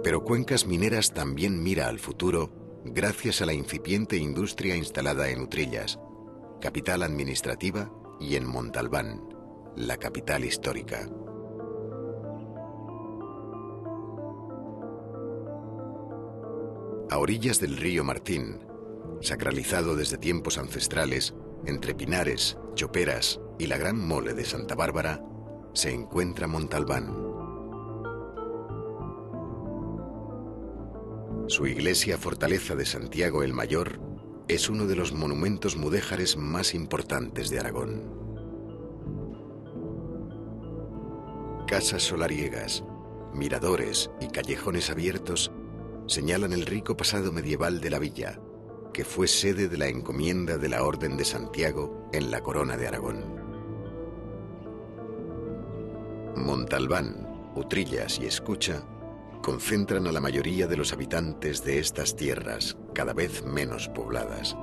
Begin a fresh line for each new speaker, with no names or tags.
Pero Cuencas Mineras también mira al futuro gracias a la incipiente industria instalada en Utrillas, capital administrativa, y en Montalbán, la capital histórica. A orillas del río Martín, sacralizado desde tiempos ancestrales, entre pinares, choperas y la gran mole de Santa Bárbara, se encuentra Montalbán. Su iglesia fortaleza de Santiago el Mayor es uno de los monumentos mudéjares más importantes de Aragón. Casas solariegas, miradores y callejones abiertos señalan el rico pasado medieval de la villa, que fue sede de la encomienda de la Orden de Santiago en la Corona de Aragón. Montalbán, Utrillas y Escucha concentran a la mayoría de los habitantes de estas tierras, cada vez menos pobladas.